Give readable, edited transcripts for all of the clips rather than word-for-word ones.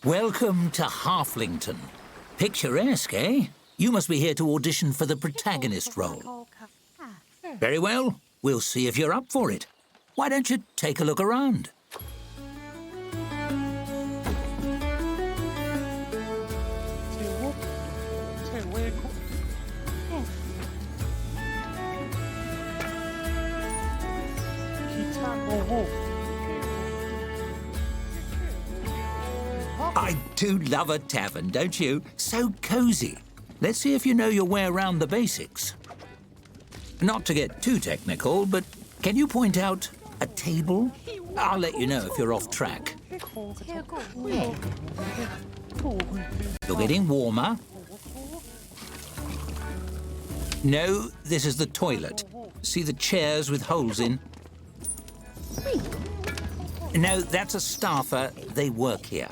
Welcome to Halflington. Picturesque, eh? You must be here to audition for the protagonist role. Very well. We'll see if you're up for it. Why don't you take a look around? I do love a tavern, don't you? So cozy. Let's see if you know your way around the basics. Not to get too technical, but can you point out a table? I'll let you know if you're off track. You're getting warmer. No, this is the toilet. See the chairs with holes in? No, that's a staffer. They work here.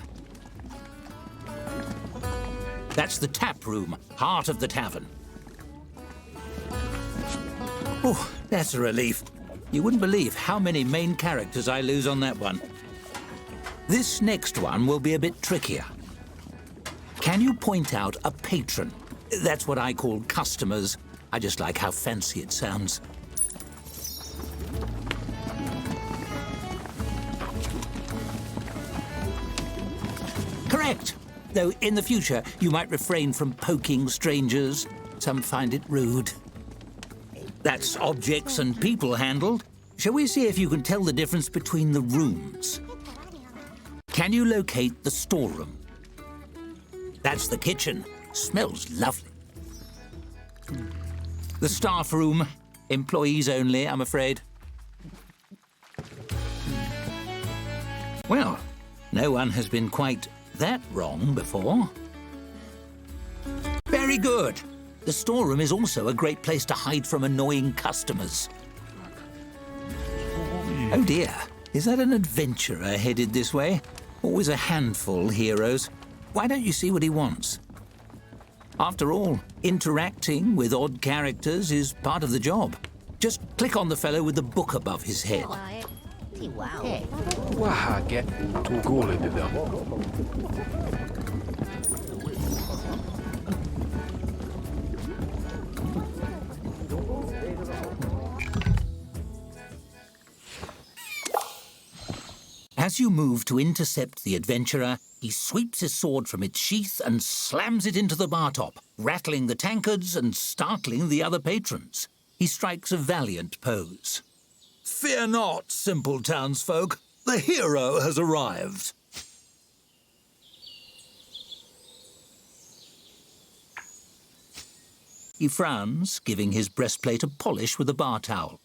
That's the tap room, heart of the tavern. Oh, that's a relief. You wouldn't believe how many main characters I lose on that one. This next one will be a bit trickier. Can you point out a patron? That's what I call customers. I just like how fancy it sounds. Correct. Though in the future, you might refrain from poking strangers. Some find it rude. That's objects and people handled. Shall we see if you can tell the difference between the rooms? Can you locate the storeroom? That's the kitchen. Smells lovely. The staff room. Employees only, I'm afraid. Well, no one has been quite that wrong before. Very good. The storeroom is also a great place to hide from annoying customers. Oh dear, is that an adventurer headed this way? Always a handful, heroes. Why don't you see what he wants? After all, interacting with odd characters is part of the job. Just click on the fellow with the book above his head. As you move to intercept the adventurer, he sweeps his sword from its sheath and slams it into the bar top, rattling the tankards and startling the other patrons. He strikes a valiant pose. Fear not, simple townsfolk. The hero has arrived. He frowns, giving his breastplate a polish with a bar towel.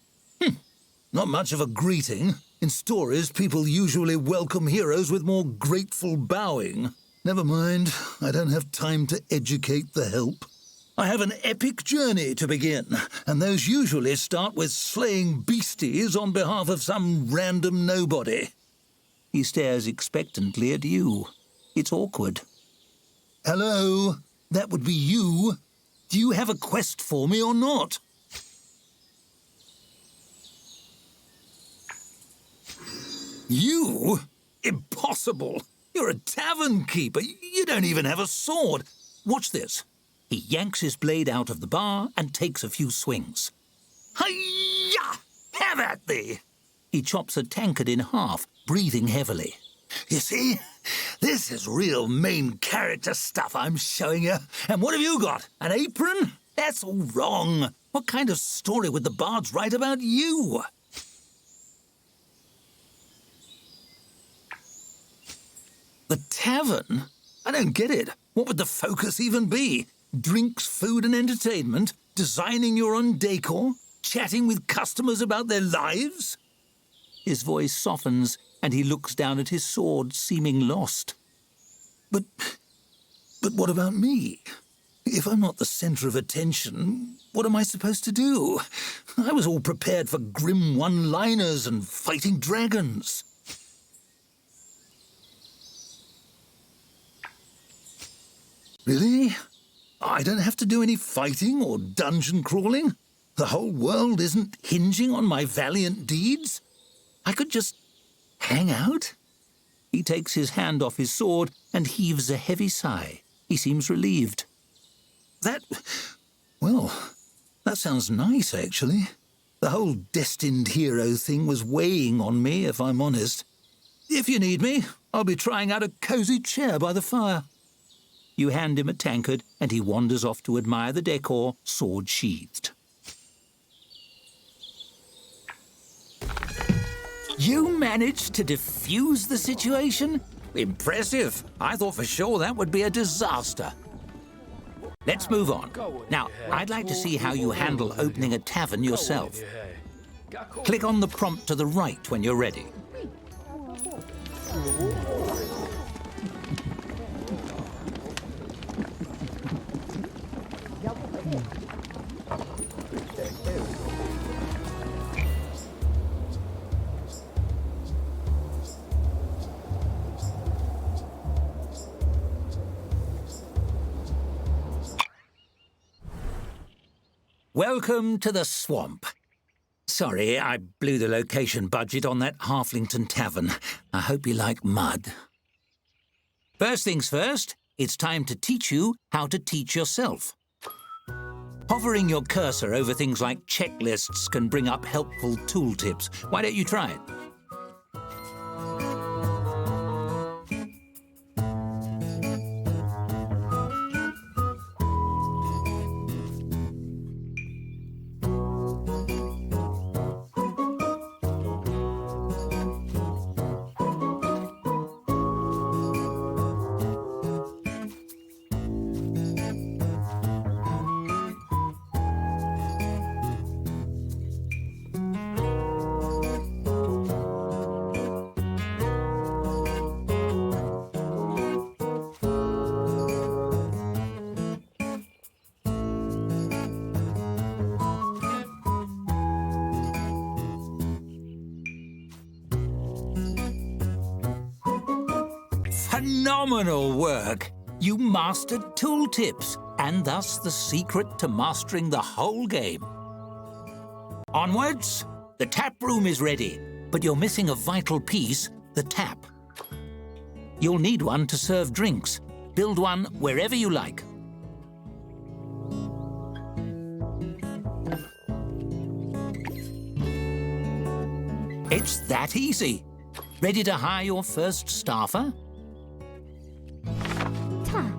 Not much of a greeting. In stories, people usually welcome heroes with more grateful bowing. Never mind, I don't have time to educate the help. I have an epic journey to begin, and those usually start with slaying beasties on behalf of some random nobody. He stares expectantly at you. It's awkward. Hello, that would be you. Do you have a quest for me or not? You? Impossible! You're a tavern keeper. You don't even have a sword. Watch this. He yanks his blade out of the bar and takes a few swings. Hi-ya! Have at thee! He chops a tankard in half, breathing heavily. You see? This is real main character stuff I'm showing you. And what have you got? An apron? That's all wrong. What kind of story would the bards write about you? The tavern? I don't get it. What would the focus even be? Drinks, food and entertainment? Designing your own decor? Chatting with customers about their lives? His voice softens and he looks down at his sword, seeming lost. But what about me? If I'm not the centre of attention, what am I supposed to do? I was all prepared for grim one-liners and fighting dragons. Really? I don't have to do any fighting or dungeon crawling? The whole world isn't hinging on my valiant deeds? I could just hang out? He takes his hand off his sword and heaves a heavy sigh. He seems relieved. That sounds nice, actually. The whole destined hero thing was weighing on me, if I'm honest. If you need me, I'll be trying out a cosy chair by the fire. You hand him a tankard, and he wanders off to admire the decor, sword sheathed. You managed to defuse the situation? Impressive. I thought for sure that would be a disaster. Let's move on. Now, I'd like to see how you handle opening a tavern yourself. Click on the prompt to the right when you're ready. Welcome to the swamp. Sorry, I blew the location budget on that Halflington Tavern. I hope you like mud. First things first, it's time to teach you how to teach yourself. Hovering your cursor over things like checklists can bring up helpful tooltips. Why don't you try it? Phenomenal work! You mastered Tooltips, and thus the secret to mastering the whole game. Onwards! The tap room is ready, but you're missing a vital piece, the tap. You'll need one to serve drinks. Build one wherever you like. It's that easy. Ready to hire your first staffer? Ta.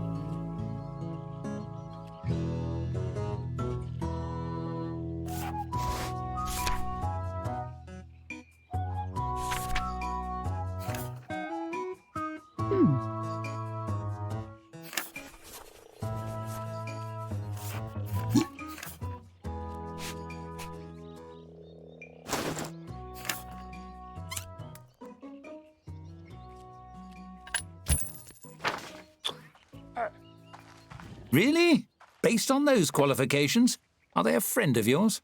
Really? Based on those qualifications? Are they a friend of yours?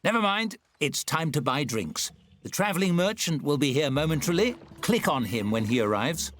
Never mind. It's time to buy drinks. The travelling merchant will be here momentarily. Click on him when he arrives.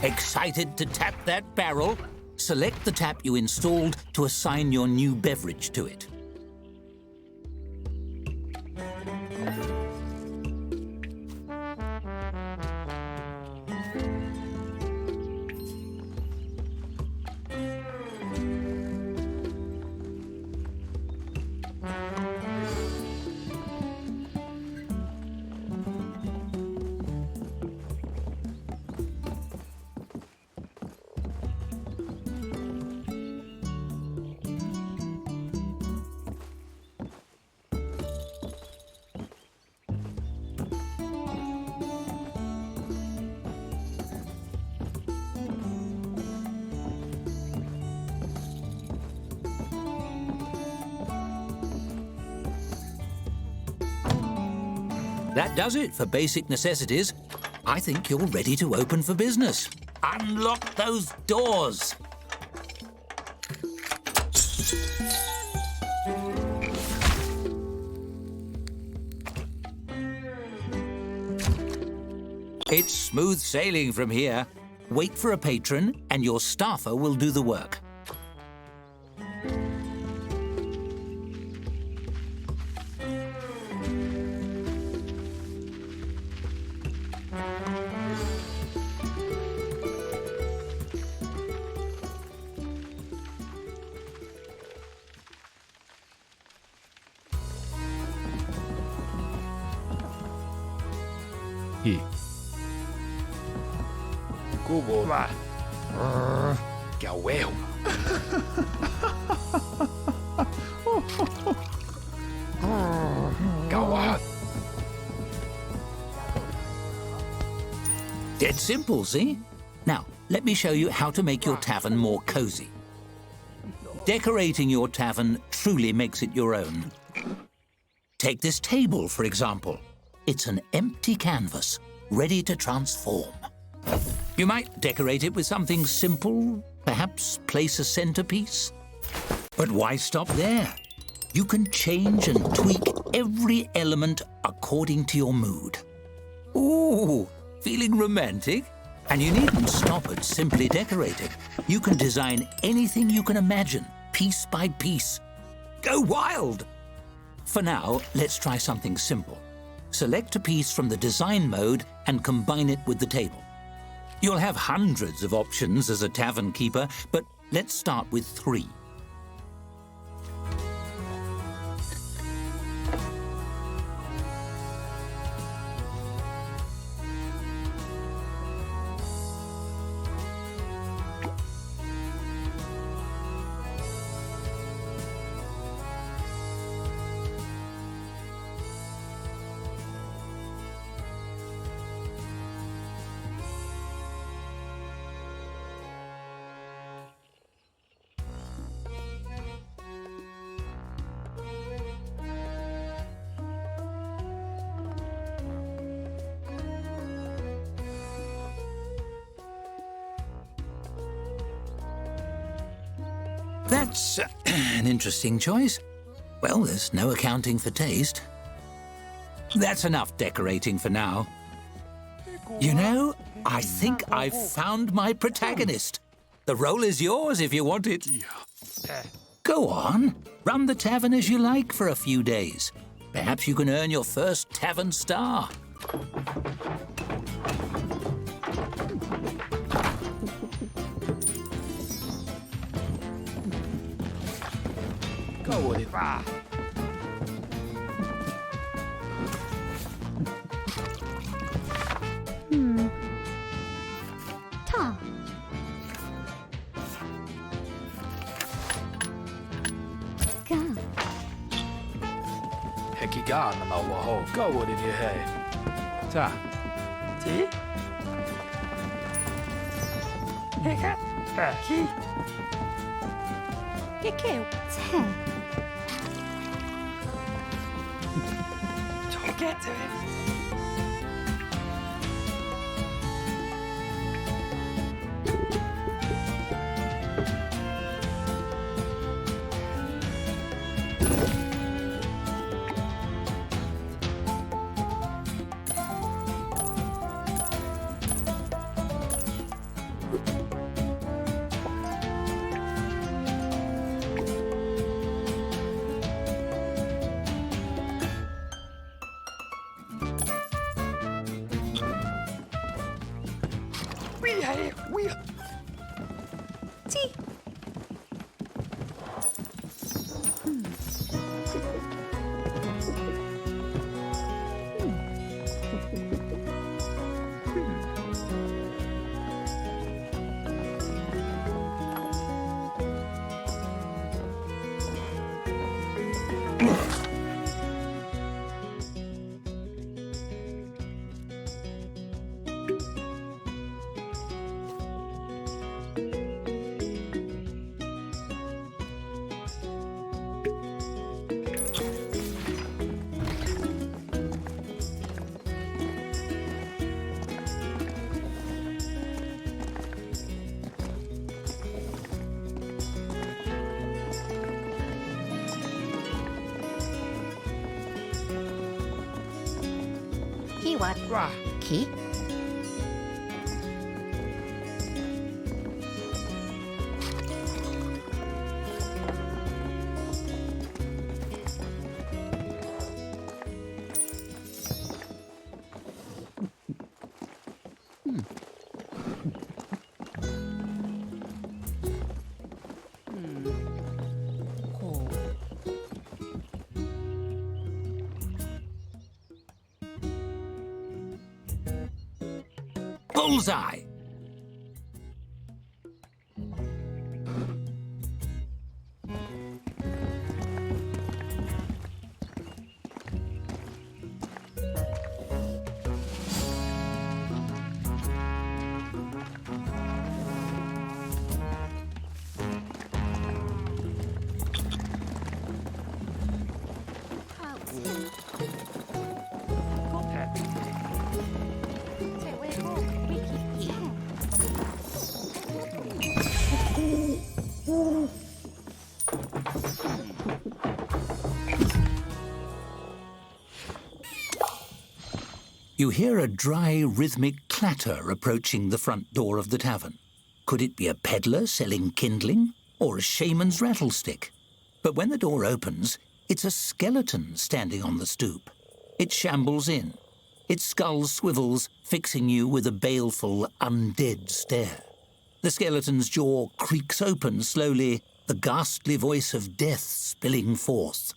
Excited to tap that barrel? Select the tap you installed to assign your new beverage to it. That does it for basic necessities. I think you're ready to open for business. Unlock those doors. It's smooth sailing from here. Wait for a patron and your staffer will do the work. Kubo va. Que a huevo. Coward. Dead simple, see? Now, let me show you how to make your tavern more cozy. Decorating your tavern truly makes it your own. Take this table, for example. It's an empty canvas, ready to transform. You might decorate it with something simple, perhaps place a centerpiece. But why stop there? You can change and tweak every element according to your mood. Ooh, feeling romantic? And you needn't stop at simply decorating. You can design anything you can imagine, piece by piece. Go wild! For now, let's try something simple. Select a piece from the design mode and combine it with the table. You'll have hundreds of options as a tavern keeper, but let's start with 3. That's an interesting choice. Well, there's no accounting for taste. That's enough decorating for now. You know, I think I've found my protagonist. The role is yours if you want it. Go on, run the tavern as you like for a few days. Perhaps you can earn your first tavern star. Go with it. Ta. Ga. Hekigana na waho. Go with it, hey. Ta. Ti. Heka. Ki. Te. Don't get to it. We Ti. Kiwat. Ra. Ki. Bullseye! You hear a dry, rhythmic clatter approaching the front door of the tavern. Could it be a peddler selling kindling or a shaman's rattlestick? But when the door opens, it's a skeleton standing on the stoop. It shambles in. Its skull swivels, fixing you with a baleful, undead stare. The skeleton's jaw creaks open slowly, the ghastly voice of death spilling forth.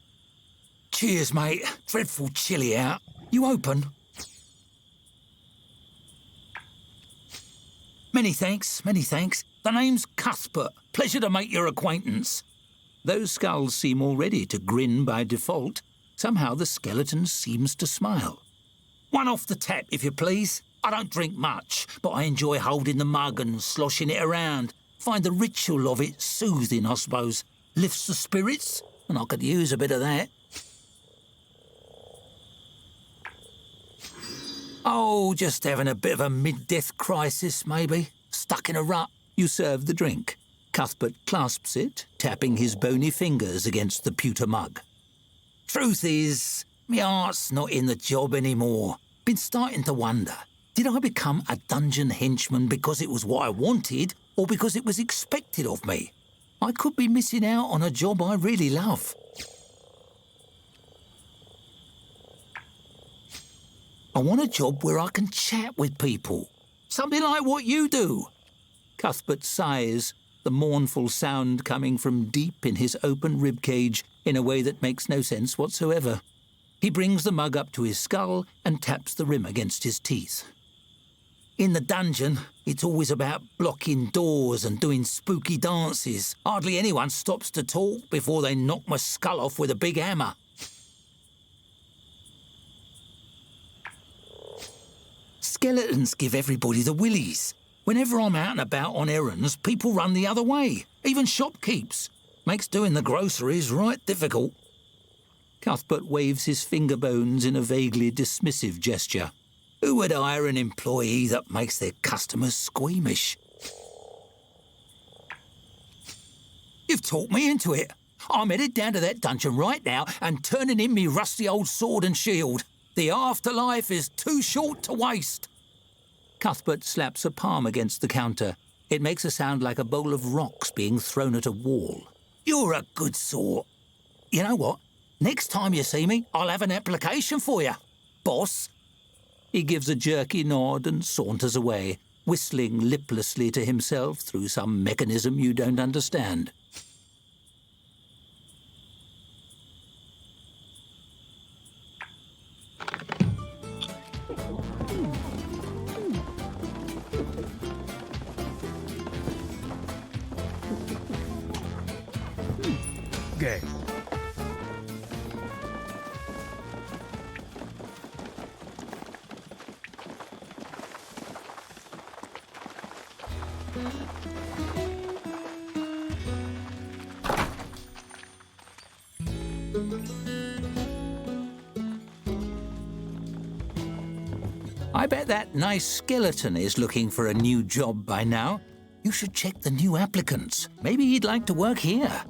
Cheers, mate. Dreadful chilly out. You open? Many thanks, many thanks. The name's Cuthbert. Pleasure to make your acquaintance. Those skulls seem already to grin by default. Somehow the skeleton seems to smile. One off the tap, if you please. I don't drink much, but I enjoy holding the mug and sloshing it around. Find the ritual of it soothing, I suppose. Lifts the spirits, and I could use a bit of that. Oh, just having a bit of a mid-death crisis, maybe. Stuck in a rut. You serve the drink. Cuthbert clasps it, tapping his bony fingers against the pewter mug. Truth is, me heart's not in the job anymore. Been starting to wonder, did I become a dungeon henchman because it was what I wanted or because it was expected of me? I could be missing out on a job I really love. I want a job where I can chat with people. Something like what you do. Cuthbert sighs, the mournful sound coming from deep in his open ribcage in a way that makes no sense whatsoever. He brings the mug up to his skull and taps the rim against his teeth. In the dungeon, it's always about blocking doors and doing spooky dances. Hardly anyone stops to talk before they knock my skull off with a big hammer. Skeletons give everybody the willies. Whenever I'm out and about on errands, people run the other way, even shopkeeps. Makes doing the groceries right difficult. Cuthbert waves his finger bones in a vaguely dismissive gesture. Who would hire an employee that makes their customers squeamish? You've talked me into it. I'm headed down to that dungeon right now and turning in me rusty old sword and shield. The afterlife is too short to waste. Cuthbert slaps a palm against the counter. It makes a sound like a bowl of rocks being thrown at a wall. You're a good sort. You know what? Next time you see me, I'll have an application for you, boss. He gives a jerky nod and saunters away, whistling liplessly to himself through some mechanism you don't understand. Okay. I bet that nice skeleton is looking for a new job by now. You should check the new applicants. Maybe he'd like to work here.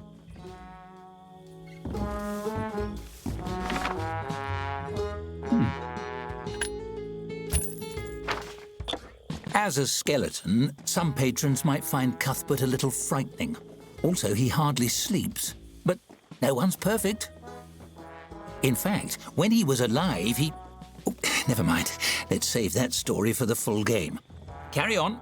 As a skeleton, some patrons might find Cuthbert a little frightening. Also, he hardly sleeps. But no one's perfect. In fact, when he was alive, he... Oh, never mind. Let's save that story for the full game. Carry on.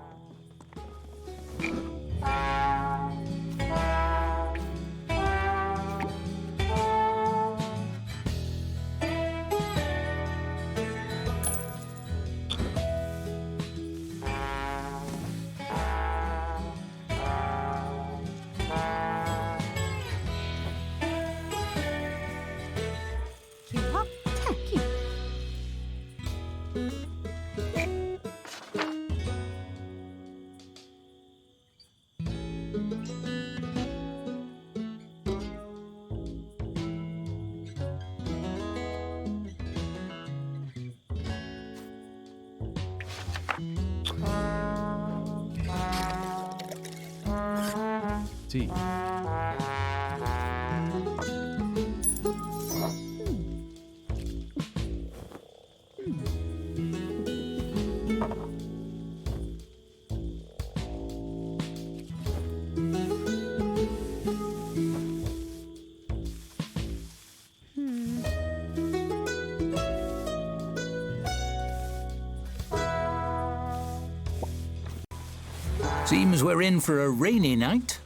Tea. Seems we're in for a rainy night.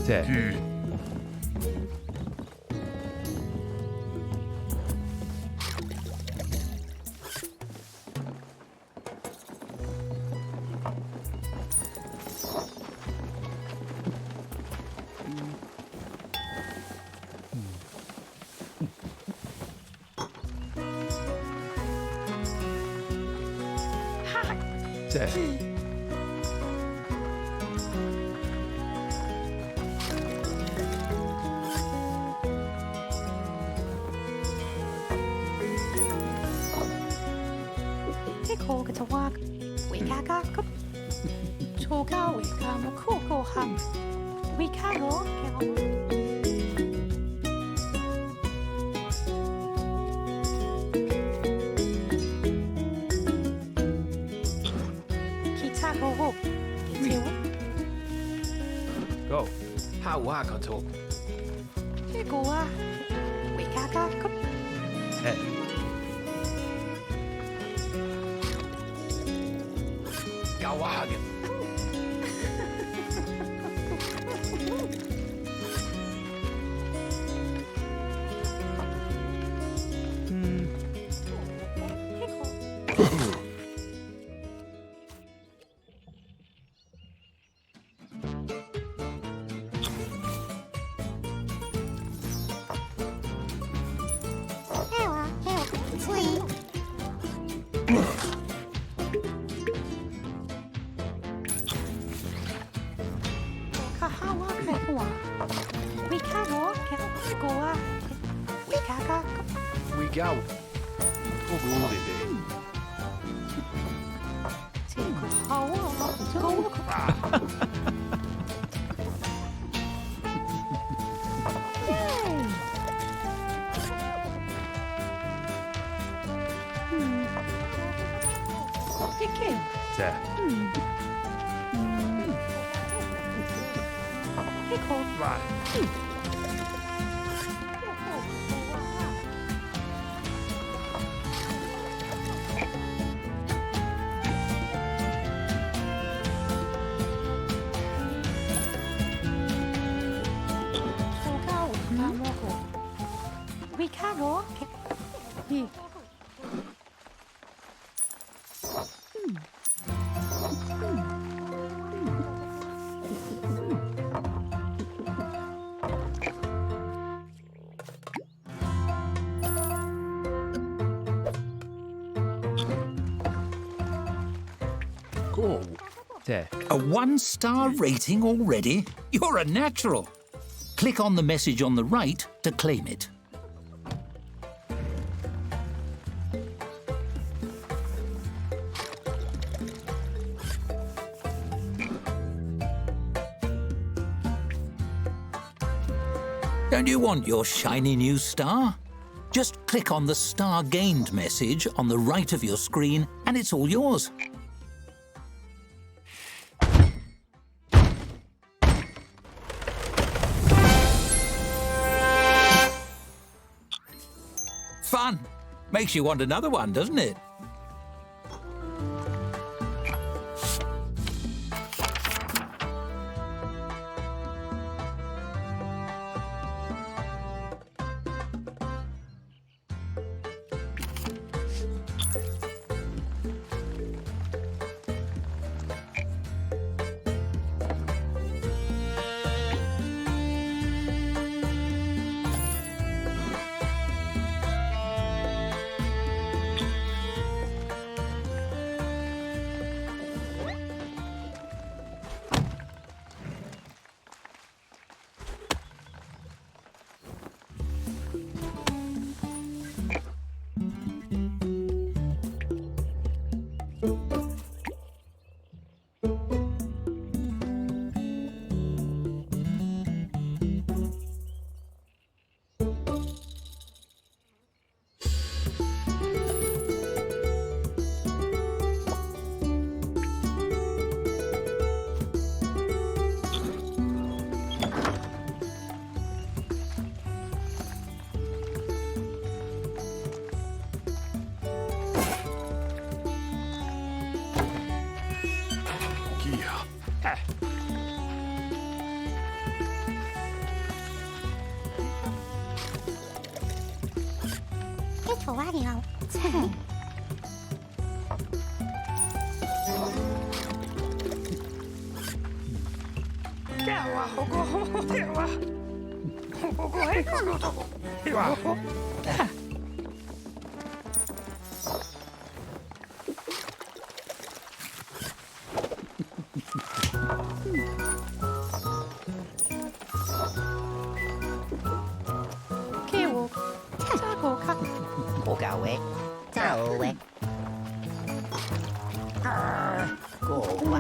제. 제. Tickle get a walk. We got up. Choga, we come a cool hum. We can go. Kitako, Go. How walk on top. Tickle, we got up. 제. 야와하게. Sweet. Kahawa kekua. We karo kekua. We kaka. We go. 오구리데. Tinkle hawa. Go. Yay. Ticket. 제. Tickle. 와. We can go. Here. 고. 제. A 1-star rating already? You're a natural. Click on the message on the right to claim it. Don't you want your shiny new star? Just click on the star gained message on the right of your screen and it's all yours. Fun! Makes you want another one, doesn't it? Yeah. 좋아요. 키워 차고 가. 고가왜 자오왜 고와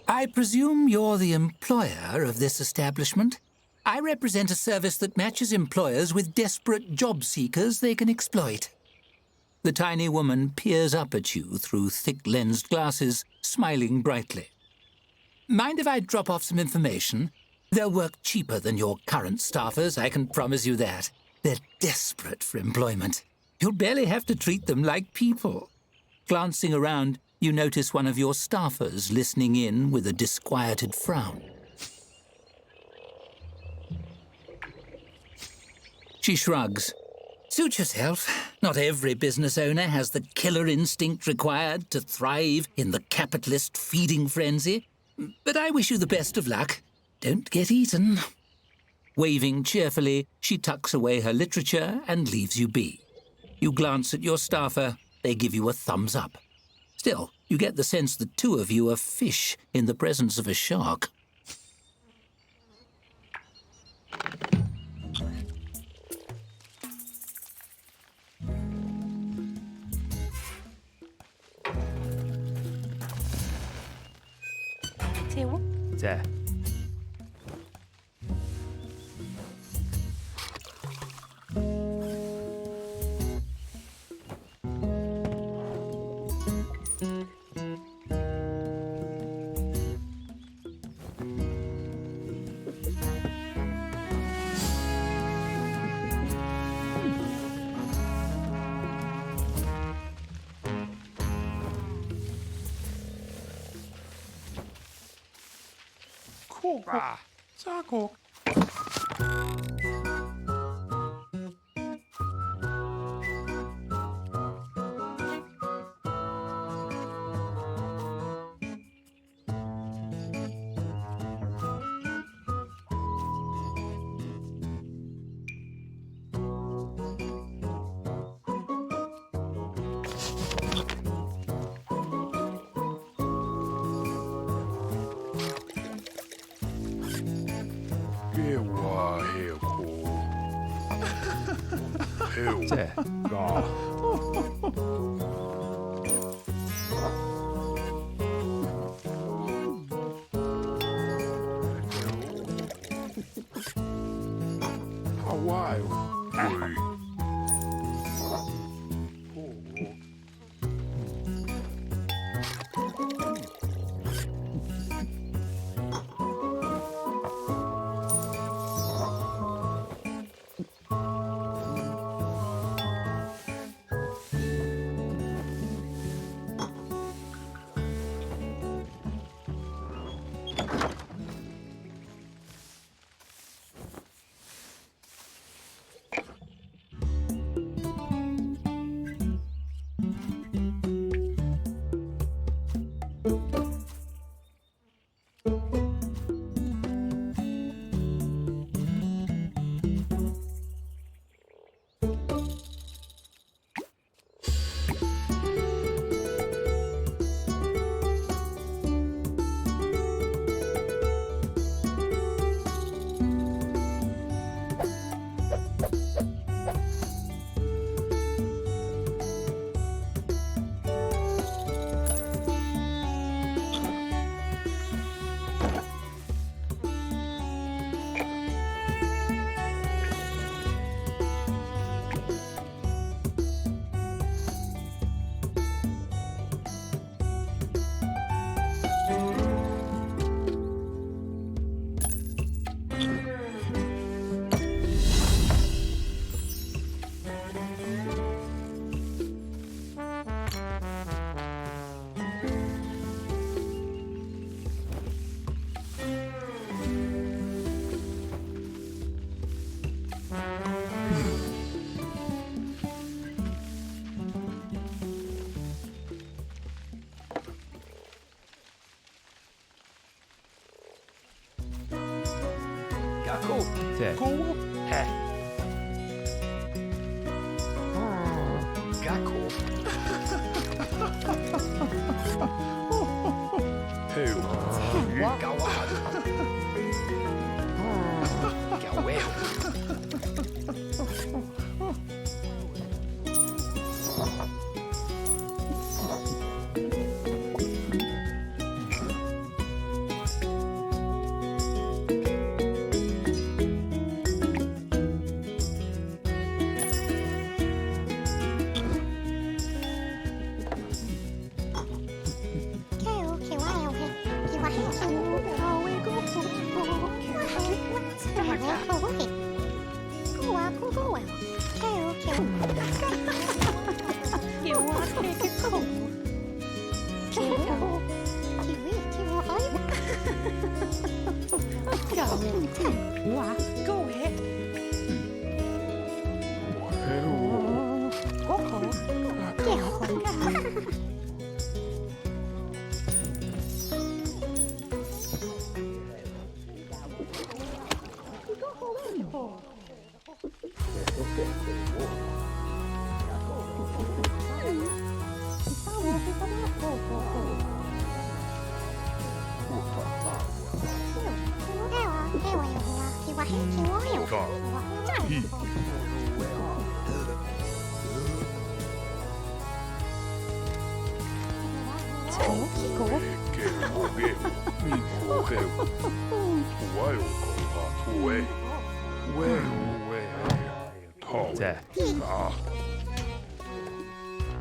I presume you're the employer of this establishment? I represent a service that matches employers with desperate job seekers they can exploit. The tiny woman peers up at you through thick-lensed glasses, smiling brightly. Mind if I drop off some information? They'll work cheaper than your current staffers, I can promise you that. They're desperate for employment. You'll barely have to treat them like people. Glancing around, you notice one of your staffers listening in with a disquieted frown. She shrugs. Suit yourself. Not every business owner has the killer instinct required to thrive in the capitalist feeding frenzy. But I wish you the best of luck. Don't get eaten. Waving cheerfully, she tucks away her literature and leaves you be. You glance at your staffer. They give you a thumbs up. Still, you get the sense the two of you are fish in the presence of a shark. Two. 자, 코가 짜고 개와 해고 해고 자, 가 하와이 왜 까고, 자, 고 해, 까고, 해고 까와, 까웨, 개우 개와요 개 개와요 개우 가웨고 개우 고와 고고와 개우 개우 개와 개고 개우 기위 개와요 Halflington. Wow, go ahead. 자,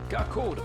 가코다.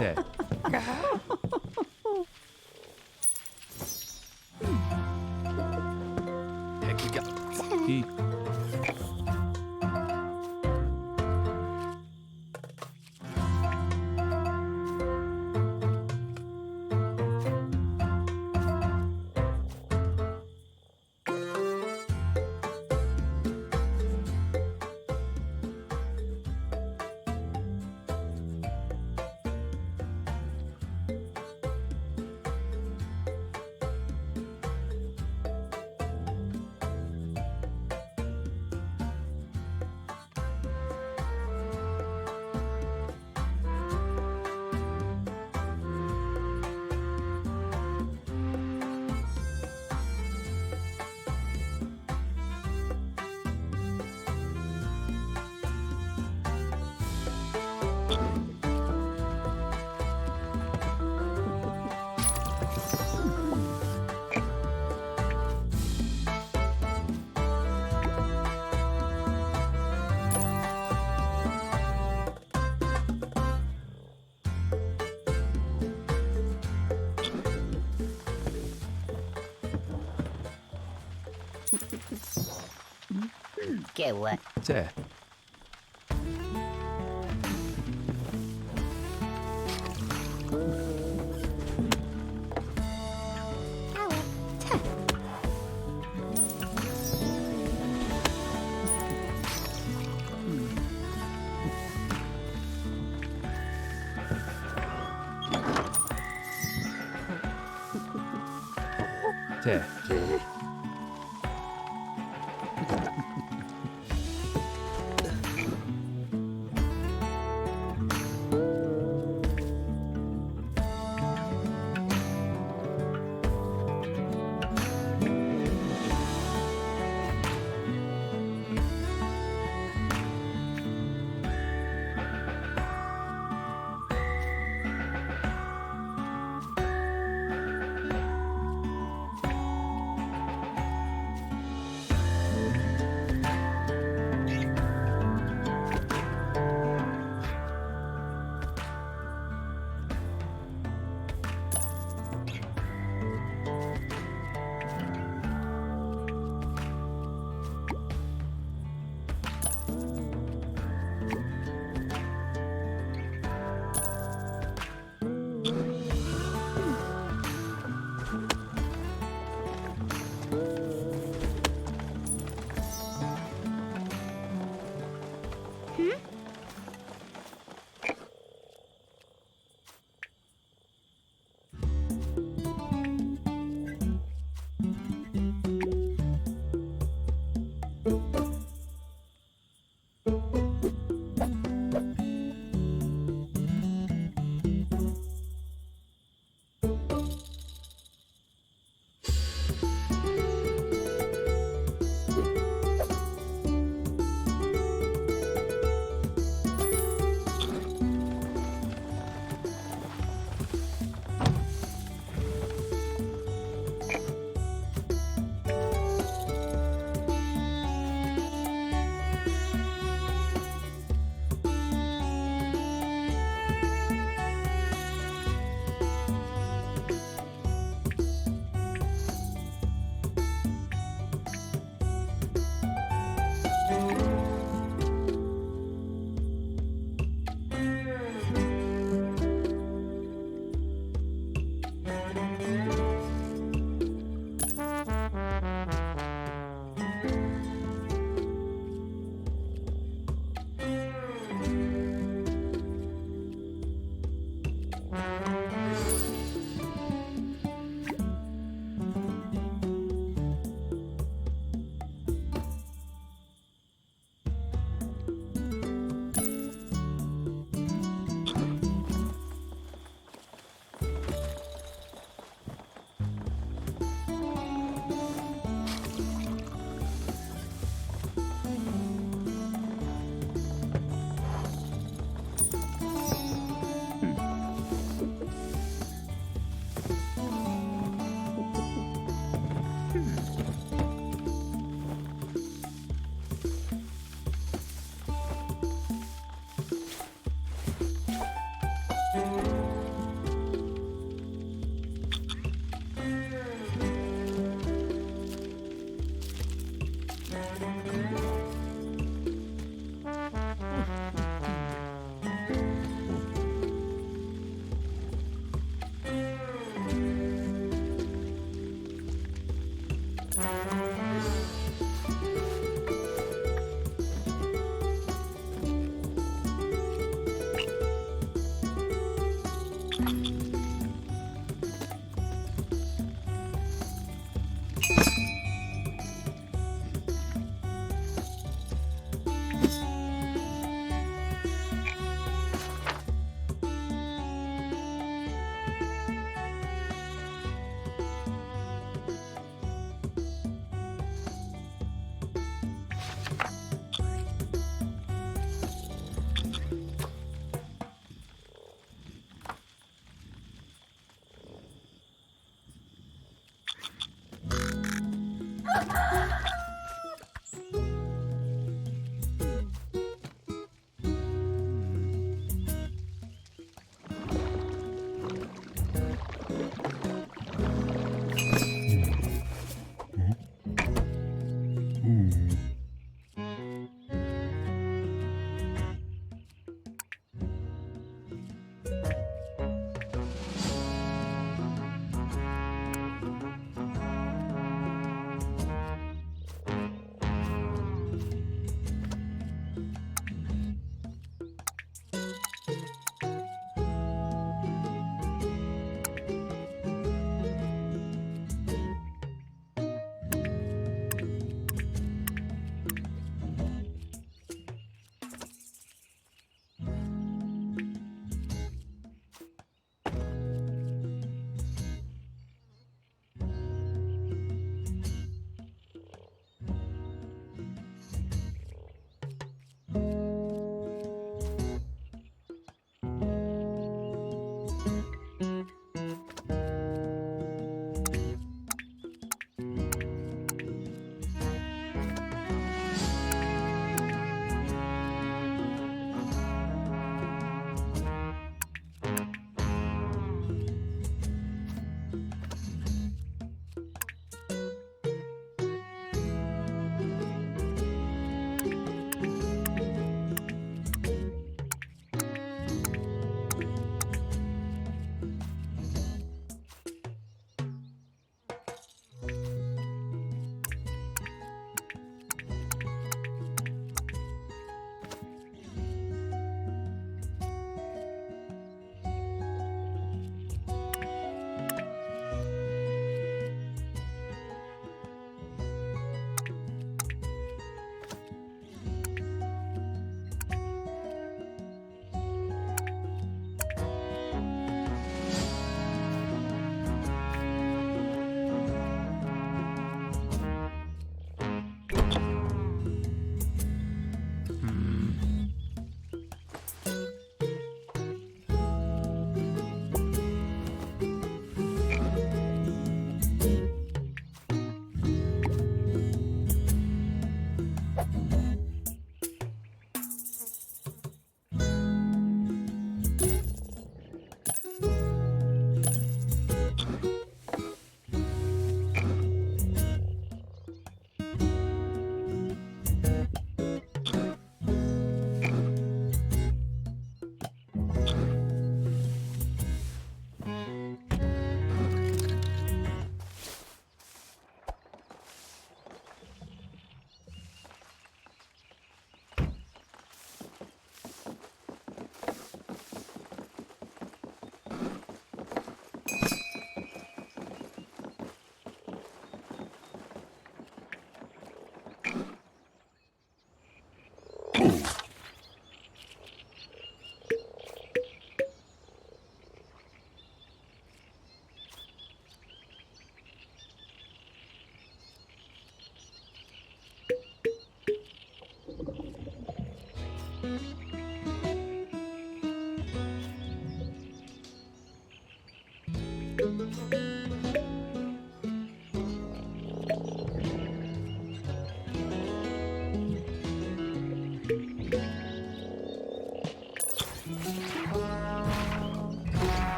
자, 대기가 이 깨워. 자, 자,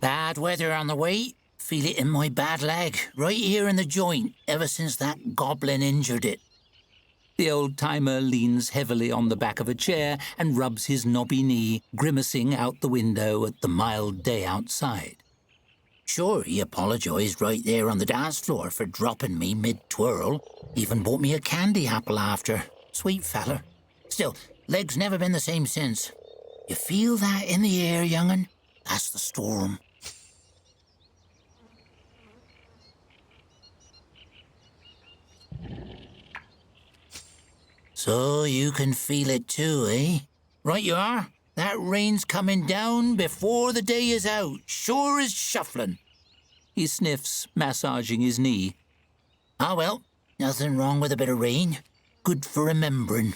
Bad weather on the way. Feel it in my bad leg, right here in the joint, ever since that goblin injured it. The old-timer leans heavily on the back of a chair and rubs his knobby knee, grimacing out the window at the mild day outside. Sure, he apologised right there on the dance floor for dropping me mid-twirl. Even bought me a candy apple after. Sweet feller. Still, leg's never been the same since. You feel that in the air, young'un? That's the storm. So you can feel it too, eh? Right you are. That rain's coming down before the day is out, sure as shuffling. He sniffs, massaging his knee. Ah, well, nothing wrong with a bit of rain. Good for remembering.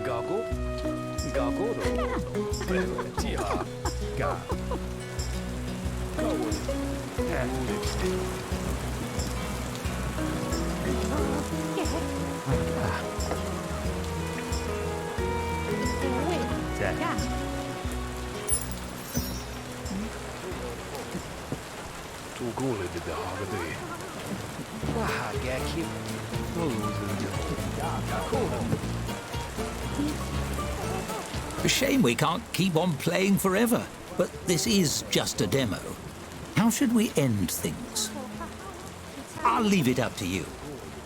Gargle? Gargle? Tia. Ga. Tu gole de det har det. Vad jag kip. A shame we can't keep on playing forever, but this is just a demo. How should we end things? I'll leave it up to you.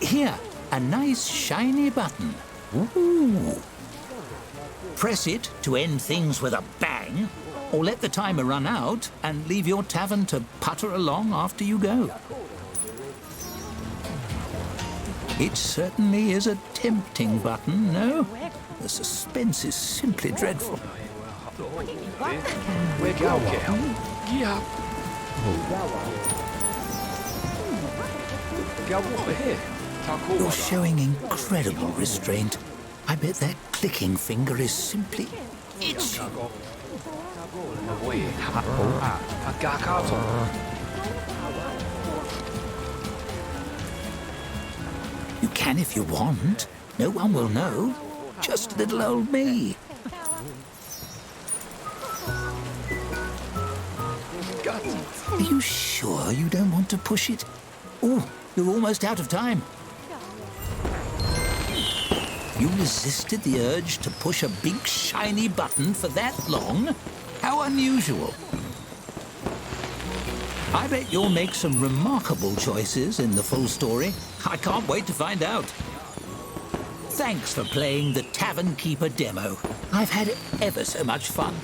Here, a nice shiny button. Ooh. Press it to end things with a bang, or let the timer run out and leave your tavern to putter along after you go. It certainly is a tempting button, no? The suspense is simply dreadful. Yeah. You're showing incredible restraint. I bet that clicking finger is simply itching. You can if you want. No one will know. Just little old me. Are you sure you don't want to push it? Oh, you're almost out of time. You resisted the urge to push a big shiny button for that long? How unusual. I bet you'll make some remarkable choices in the full story. I can't wait to find out. Thanks for playing the Tavern Keeper demo. I've had ever so much fun.